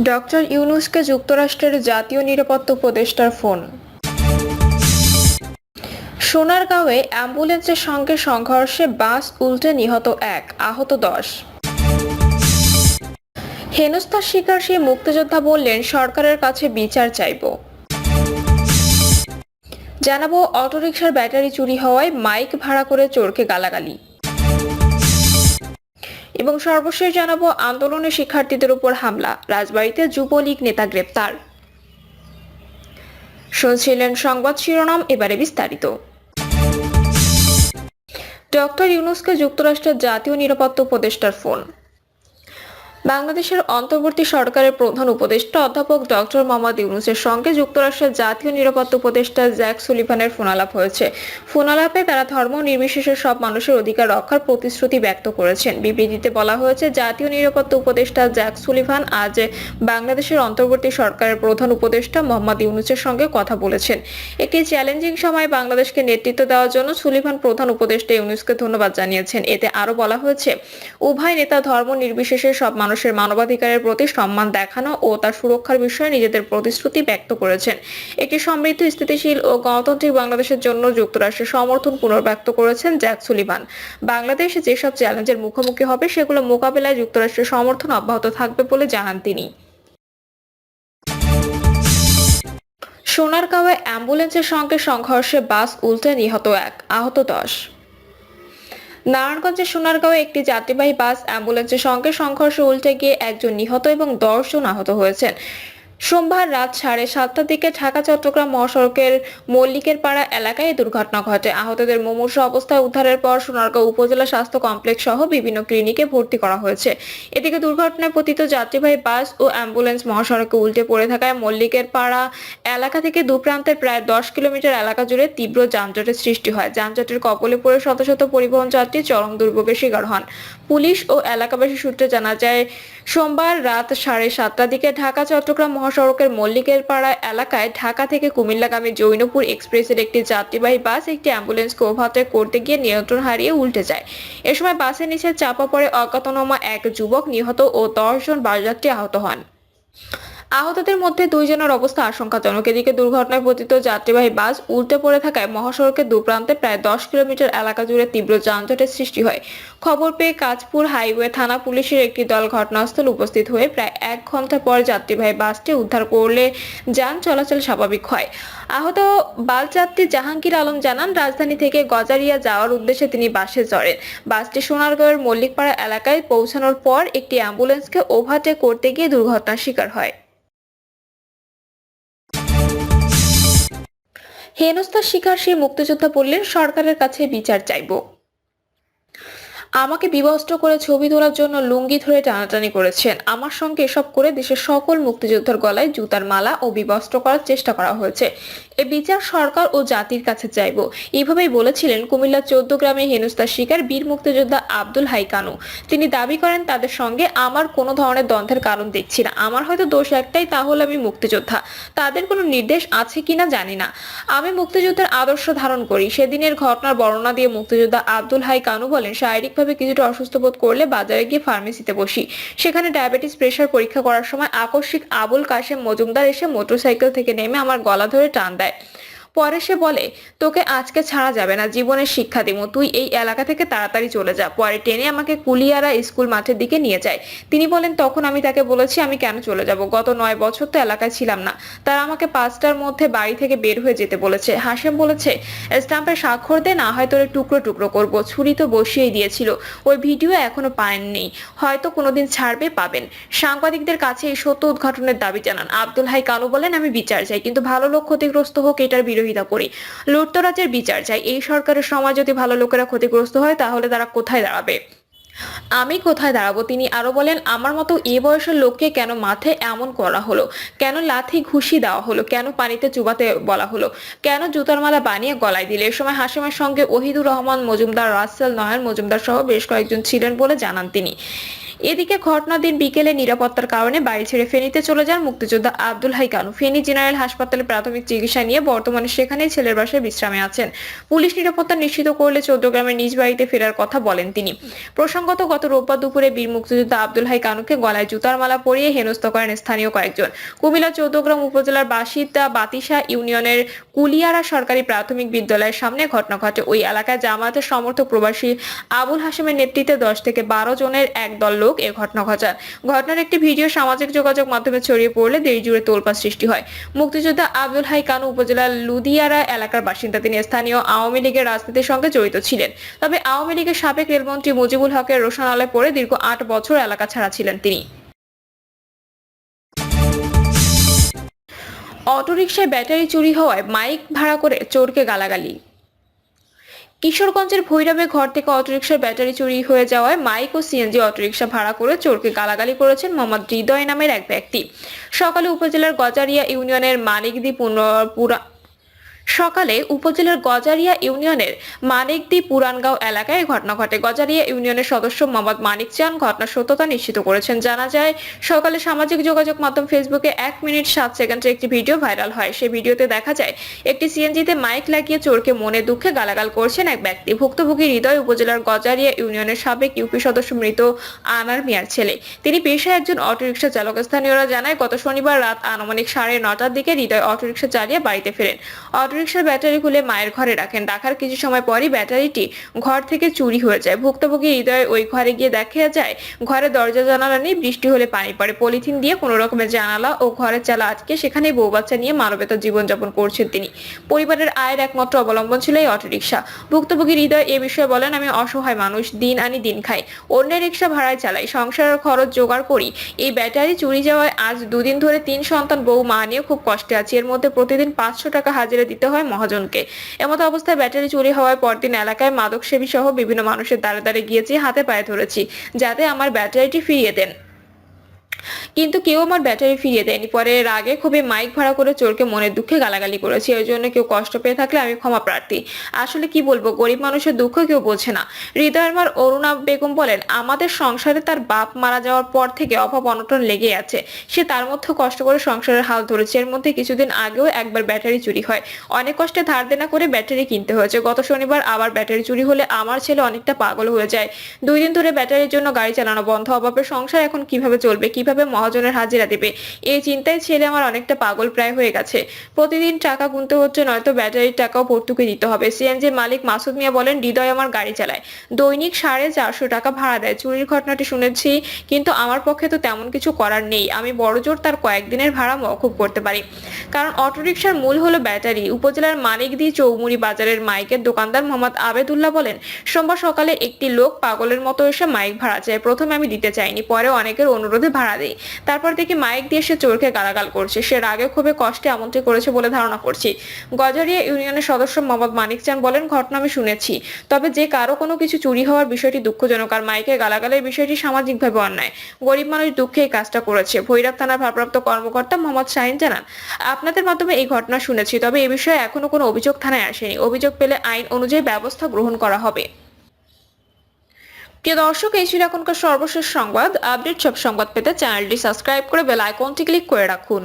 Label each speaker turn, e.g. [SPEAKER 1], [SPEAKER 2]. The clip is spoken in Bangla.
[SPEAKER 1] ডক্টর ইউনূসকে যুক্তরাষ্ট্রের জাতীয় নিরাপত্তা উপদেষ্টার ফোন। সোনারগাঁওয়ে অ্যাম্বুলেন্সের সঙ্গে সংঘর্ষে বাস উল্টে নিহত ১, আহত ১০। হেনস্থার শিকার সেই মুক্তিযোদ্ধা বললেন, সরকারের কাছে বিচার চাইব। জানাবো, অটোরিকশার ব্যাটারি চুরি হওয়ায় মাইক ভাড়া করে চোরকে গালাগালি। এবং সর্বশেষ জানাবো, আন্দোলনে শিক্ষার্থীদের উপর হামলা, রাজবাড়ীতে যুবলীগ নেতা গ্রেপ্তার। শুনছিলেন সংবাদ শিরোনাম, এবারে বিস্তারিত। ডক্টর ইউনূসকে যুক্তরাষ্ট্রের জাতীয় নিরাপত্তা উপদেষ্টার ফোন। বাংলাদেশের অন্তর্বর্তী সরকারের প্রধান উপদেষ্টা অধ্যাপক ডক্টর মোহাম্মদ ইউনূসের সঙ্গে যুক্তরাষ্ট্রের জাতীয় নিরাপত্তা উপদেষ্টা জ্যাক সুলিভানের ফোনালাপ হয়েছে। ফোনালাপে তারা ধর্ম নির্বিশেষে সব মানুষের অধিকার রক্ষার প্রতিশ্রুতি ব্যক্ত করেছেন। বিবৃতিতে বলা হয়েছে, জাতীয় নিরাপত্তা উপদেষ্টা জ্যাক সুলিভান আজ বাংলাদেশের অন্তর্বর্তী সরকারের প্রধান উপদেষ্টা মোহাম্মদ ইউনূসের সঙ্গে কথা বলেছেন। একটি চ্যালেঞ্জিং সময়ে বাংলাদেশকে নেতৃত্ব দেওয়ার জন্য সুলিভান প্রধান উপদেষ্টা ইউনূসকে ধন্যবাদ জানিয়েছেন। এতে আরো বলা হয়েছে, উভয় নেতা ধর্ম নির্বিশেষে সব মানুষের মানবাধিকারের প্রতি সম্মান দেখানো ও তার সুরক্ষার বিষয়ে নিজেদের প্রতিশ্রুতি ব্যক্ত করেছেন। একটি সমৃদ্ধ, স্থিতিশীল ও গণতান্ত্রিক বাংলাদেশের জন্য যুক্তরাষ্ট্রের সমর্থন পুনর্ব্যক্ত করেছেন জ্যাক সুলিভান। বাংলাদেশ যেসব চ্যালেঞ্জের মুখোমুখি হবে সেগুলো মোকাবেলায় যুক্তরাষ্ট্রের সমর্থন অব্যাহত থাকবে বলে জানান তিনি। সোনারগাঁওয়ে অ্যাম্বুলেন্সের সঙ্গে সংঘর্ষে বাস উল্টে নিহত ১, আহত ১০। নারায়ণগঞ্জের সোনারগাঁওয়ে একটি যাত্রীবাহী বাস অ্যাম্বুলেন্সের সঙ্গে সংঘর্ষে উল্টে গিয়ে একজন নিহত এবং ১০ জন আহত হয়েছেন। সোমবার রাত 7:30টার দিকে ঢাকা চট্টগ্রাম মহাসড়কের মল্লিকের পাড়া এলাকায় এই দুর্ঘটনা ঘটে। আহতদের মুমূর্ষু অবস্থায় উদ্ধারের পর সোনারগাঁও উপজেলা স্বাস্থ্য কমপ্লেক্স সহ বিভিন্ন ক্লিনিকে ভর্তি করা হয়েছে। এদিকে দুর্ঘটনায় পতিত যাত্রীবাহী বাস ও অ্যাম্বুলেন্স মহাসড়কে উল্টে পড়ে থাকায় মল্লিকের পাড়া এলাকা থেকে দুপ্রান্তের প্রায় 10 কিলোমিটার এলাকা জুড়ে তীব্র যানজটের সৃষ্টি হয়। যানজটের কবলে পড়ে শত শত পরিবহন যাত্রী চরম দুর্ভোগের শিকার হন। পুলিশ ও এলাকাবাসী সূত্রে জানা যায়, সোমবার রাত 7:30টার দিকে ঢাকা চট্টগ্রাম মহাসড়কের মল্লিকের পাড়া এলাকায় ঢাকা থেকে কুমিল্লাগামী জৈনপুর এক্সপ্রেসের একটি যাত্রীবাহী বাস একটি অ্যাম্বুলেন্সকে ওভারটেক করতে গিয়ে নিয়ন্ত্রণ হারিয়ে উল্টে যায়। এ সময় বাসের নিচে চাপা পড়ে অজ্ঞাতনামা এক যুবক নিহত ও 10 জন বাসযাত্রী আহত হন। আহতদের মধ্যে 2 জনের অবস্থা আশঙ্কাজনক। এদিকে দুর্ঘটনায় পতিত যাত্রীবাহী বাস উল্টে পড়ে থাকায় মহাসড়কের দুপ্রান্তে প্রায় 10 কিলোমিটার এলাকা জুড়ে তীব্র যানজটের সৃষ্টি হয়। খবর পেয়ে কাঁচপুর হাইওয়ে থানা পুলিশের একটি দল ঘটনাস্থলে উপস্থিত হয়ে প্রায় 1 ঘন্টা পর যাত্রীবাহী বাসটি উদ্ধার করলে যান চলাচল স্বাভাবিক হয়। আহত বাসযাত্রী জাহাঙ্গীর আলম জানান, রাজধানী থেকে গজারিয়া যাওয়ার উদ্দেশ্যে তিনি বাসে চড়েন। বাসটি সোনারগাঁওয়ের মল্লিকপাড়া এলাকায় পৌঁছানোর পর একটি অ্যাম্বুলেন্সকে ওভারটেক করতে গিয়ে দুর্ঘটনার শিকার হয়। হেনস্থার শিকার সেই মুক্তিযোদ্ধা বললেন, সরকারের কাছে বিচার চাইব। আমাকে বিবস্ত্র করে ছবি তোলার জন্য লুঙ্গি ধরে টানাটানি করেছেন। আমার সঙ্গে এসব করে দেশের সকল মুক্তিযোদ্ধার গলায় জুতার মালা ও বিবস্ত্র করার চেষ্টা করা হয়েছে। এ বিচার সরকার ও জাতির কাছে চাইব। এইভাবেই বলেছিলেন কুমিল্লা 14 গ্রামে হেনস্থার শিকার বীর মুক্তিযোদ্ধা আব্দুল হাই কানু। তিনি দাবি করেন, তাদের সঙ্গে আমার কোনো ধরনের দ্বন্দ্বের কারণ দেখছি না। আমার হয়তো দোষ একটাই, তা হলো আমি মুক্তিযোদ্ধা। তাদের কোনো নির্দেশ আছে কিনা জানি না। আমি মুক্তিযুদ্ধের আদর্শ ধারণ করি। সেদিনের ঘটনার বর্ণনা দিয়ে মুক্তিযোদ্ধা আব্দুল হাই কানু বলেন, শারীরিকভাবে কিছুটা অসুস্থ বোধ করলে বাজারে গিয়ে ফার্মেসিতে বসি। সেখানে ডায়াবেটিস প্রেশার পরীক্ষা করার সময় আকস্মিক আবুল কাশেম মজুমদার এসে মোটরসাইকেল থেকে নেমে আমার গলা ধরে টান দেয়। পরে সে বলে, তোকে আজকে ছাড়া যাবে না, জীবনের শিক্ষা দিব, তুই এই এলাকা থেকে তাড়াতাড়ি চলে যা। পরে টেনে আমাকে কুলিয়ারা স্কুল মাঠের দিকে নিয়ে যায়। তিনি বলেন, তখন আমি তাকে বলেছি আমি কেন চলে যাব, গত 9 বছর তো এলাকায় ছিলাম না। তারা আমাকে 5টার মধ্যে বাড়ি থেকে বের হয়ে যেতে বলেছে। হাশেম বলেছে, স্ট্যাম্পে স্বাক্ষর দে, না হয় তোরে টুকরো টুকরো করবো। ছুরি তো বসিয়েই দিয়েছিল। ওই ভিডিও এখনো পাননি, হয়তো কোনোদিন ছাড়বে, পাবেন। সাংবাদিকদের কাছে এই সত্য উদ্ঘাটনের দাবি জানান আব্দুল হাই কানু। বলেন, আমি বিচার চাই, কিন্তু ভালো লোক ক্ষতিগ্রস্ত হোক এটার বিরোধিতা করি। লুটতরাজের বিচার চাই। এই সরকারের সময় যদি ভালো লোকেরা ক্ষতিগ্রস্ত হয় তাহলে তারা কোথায় দাঁড়াবে, আমি কোথায় দাঁড়াবো? তিনি আরো বলেন, আমার মতো এ বয়সের লোককে কেন মাঠে এমন করা হলো, কেন লাথি ঘুষি দেওয়া হলো, কেন পানিতে চুবাতে বলা হলো, কেন জুতার মালা বানিয়ে গলায় দিলে? এ সময় হাশেমের সঙ্গে ওহিদুর রহমান মজুমদার, রাসেল, নয়ন মজুমদার সহ বেশ কয়েকজন ছিলেন বলে জানান তিনি। এদিকে ঘটনার দিন বিকেলে নিরাপত্তার কারণে বাড়ি ছেড়ে ফেনীতে চলে যান মুক্তিযোদ্ধা আব্দুল হাই কানু। ফেনী জেনারেল হাসপাতালে প্রাথমিক চিকিৎসা নিয়ে বর্তমানে সেখানেই ছেলের বাসায় বিশ্রামে আছেন। পুলিশ নিরাপত্তা নিশ্চিত করলে চৌদ্দগ্রামের নিজ বাড়িতে ফেরার কথা বলেন তিনি। প্রসঙ্গত, গত রোববার দুপুরে বীর মুক্তিযোদ্ধা আব্দুল হাই কানুকে গলায় জুতার মালা পরিয়ে হেনস্থা করেন স্থানীয় কয়েকজন। কুমিল্লা চৌদ্দগ্রাম উপজেলার বাতিশা ইউনিয়নের কুলিয়ারা সরকারি প্রাথমিক বিদ্যালয়ের সামনে ঘটনা ঘটে। ওই এলাকায় জামায়াতের সমর্থক প্রবাসী আবুল হাশেমের নেতৃত্বে 10 থেকে 12 জনের একদল লোক এ ঘটনা ঘটায়। ঘটনার একটি ভিডিও সামাজিক যোগাযোগ মাধ্যমে ছড়িয়ে পড়লে দেশ জুড়ে তোলপাড় সৃষ্টি হয়। মুক্তিযোদ্ধা আব্দুল হাই কানু উপজেলার লুদিয়ারা এলাকার বাসিন্দা। তিনি স্থানীয় আওয়ামী লীগের রাজনীতির সঙ্গে জড়িত ছিলেন। তবে আওয়ামী লীগের সাবেক রেলমন্ত্রী মুজিবুল হকের রোষানলে পড়ে দীর্ঘ 8 বছর এলাকা ছাড়া ছিলেন তিনি। অটোরিকশায় ব্যাটারি চুরি হওয়ায় মাইক ভাড়া করে চোরকে গালাগালি। কিশোরগঞ্জের ভৈরবে ঘর থেকে অটোরিকশার ব্যাটারি চুরি হয়ে যাওয়ায় মাইক ও সিএনজি অটোরিকশা ভাড়া করে চোরকে গালাগালি করেছেন মোহাম্মদ হৃদয় নামের এক ব্যক্তি। সকালে উপজেলার গজারিয়া ইউনিয়নের মানিকদি পুরানগাঁও এলাকায় ঘটনা ঘটে। গজারিয়া ইউনিয়নের সদস্য মোহাম্মদ মানিক চান ঘটনার সত্যতা নিশ্চিত করেছেন। জানা যায়, সকালে সামাজিক যোগাযোগ মাধ্যম ফেসবুকে 1 মিনিট 7 সেকেন্ডের একটি ভিডিও ভাইরাল হয়। সেই ভিডিওতে দেখা যায় একটি সিএনজিতে মাইক লাগিয়ে চোরকে মনে দুঃখে গালাগাল করছেন এক ব্যক্তি। ভুক্তভোগী হৃদয় উপজেলার গজারিয়া ইউনিয়নের সাবেক ইউপি সদস্য মৃত আনার মিয়ার ছেলে। তিনি পেশায় একজন অটোরিকশা চালক। স্থানীয়রা জানায়, গত শনিবার রাত আনুমানিক 9:30টার দিকে হৃদয় অটোরিকশা চালিয়ে বাড়িতে ফেরেন। অটোরিকশার ব্যাটারি খুলে মায়ের ঘরে রাখেন। রাখার কিছু সময় পরই ব্যাটারিটি ঘর থেকে চুরি হয়ে যায়। ভুক্তভোগী হৃদয় ওই ঘরে গিয়ে দেখা যায় ঘরে দরজা জানালা নেই, বৃষ্টি হলে পানি পড়ে। পলিথিন দিয়ে কোনো রকমের জানালা ও ঘরের চালা আটকে সেখানে বউ বাচ্চা নিয়ে মানবেতর জীবনযাপন করছেন তিনি। পরিবারের আয়ের একমাত্র অবলম্বন ছিল এই অটোরিকশা। ভুক্তভোগী হৃদয় এ বিষয়ে বলেন, আমি অসহায় মানুষ, দিন আনি দিন খাই, অন্যের রিকশা ভাড়ায় চালাই, সংসারের খরচ জোগাড় করি। এই ব্যাটারি চুরি যাওয়ায় আজ 2 দিন ধরে 3 সন্তান বউ মা নিয়ে খুব কষ্টে আছি। এর মধ্যে প্রতিদিন 500 টাকা হাজিরা দিতে হয় মহাজনকে। এমত অবস্থায় ব্যাটারি চুরি হওয়ার পরদিন এলাকায় মাদক সেবী সহ বিভিন্ন মানুষের দ্বারে দ্বারে গিয়েছি, হাতে পায়ে ধরেছি যাতে আমার ব্যাটারিটি ফিরিয়ে দেন, কিন্তু কেউ আমার ব্যাটারি ফিরিয়ে দেয়নি। পরে রাগে খুবই মাইক ভাড়া করে চোরকে মনের দুঃখে গালাগালি করেছি। এর জন্য কেউ কষ্ট পেয়ে থাকলে আমি ক্ষমা প্রার্থী। আসলে কি বলবো, গরিব মানুষের দুঃখ কেউ বোঝে না। হৃদয়ের মার অরুণা বেগম বলেন, আমাদের সংসারে তার বাপ মারা যাওয়ার পর থেকে অভাব অনটন লেগে আছে। সে তার মধ্যে কষ্ট করে সংসারের হাল ধরেছে। এর মধ্যে কিছুদিন আগেও একবার ব্যাটারি চুরি হয়। অনেক কষ্টে ধার দেনা করে ব্যাটারি কিনতে হয়েছে। গত শনিবার আবার ব্যাটারি চুরি হলে আমার ছেলে অনেকটা পাগল হয়ে যায়। 2 দিন ধরে ব্যাটারির জন্য গাড়ি চালানো বন্ধ। অভাবের সংসার এখন কিভাবে চলবে, কিভাবে মহাজনের হাজিরা দেবে, এই চিন্তায় ছেলে আমার অনেকটা পাগল প্রায় হয়ে গেছে। প্রতিদিন টাকা গুনতে হচ্ছে, নয়তো ব্যাটারির টাকাও ভর্তুকি দিতে হবে। সিএনজি মালিক মাসুদ মিয়া বলেন, হৃদয় আমার গাড়ি চালায়, দৈনিক 450 টাকা ভাড়া দেয়। চুরির ঘটনাটি শুনেছি, কিন্তু আমার পক্ষে তো তেমন কিছু করার নেই। আমি বড়জোর তার কয়েকদিনের ভাড়া মওকুফ করতে পারি, কারণ অটোরিকশার মূল হলো ব্যাটারি। উপজেলার মানিকদি চৌমুড়ি বাজারের মাইকের দোকানদার মোহাম্মদ আবেদুল্লাহ বলেন, সোমবার সকালে একটি লোক পাগলের মতো এসে মাইক ভাড়া চায়। প্রথমে আমি দিতে চাইনি, পরে অনেকের অনুরোধে ভাড়া দেই। তারপর দেখি মাইক দিয়ে সে চোরকে গালাগাল করছে। সে রাগে খুবই কষ্টে এমনটি করেছে বলে ধারণা করছি। গজারিয়া ইউনিয়নের সদস্য মোহাম্মদ মানিক চান বলেন, ঘটনা আমি শুনেছি, তবে যে কারো কোনো কিছু চুরি হওয়ার বিষয়টি দুঃখজনক, আর মাইকে গালাগালের বিষয়টি সামাজিকভাবে অন্যায়। গরিব মানুষ দুঃখে এই কাজটা করেছে। ভৈরব থানার ভারপ্রাপ্ত কর্মকর্তা মোহাম্মদ শাহিন জানান, আপনাদের মাধ্যমে এই ঘটনা শুনেছি, তবে এ বিষয়ে এখনো কোনো অভিযোগ থানায় আসেনি। অভিযোগ পেলে আইন অনুযায়ী ব্যবস্থা গ্রহণ করা হবে। প্রিয় দর্শক, এই ছিল এখনকার সর্বশেষ সংবাদ। আপডেট সব সংবাদ পেতে চ্যানেলটি সাবস্ক্রাইব করে বেল আইকনটি ক্লিক করে রাখুন।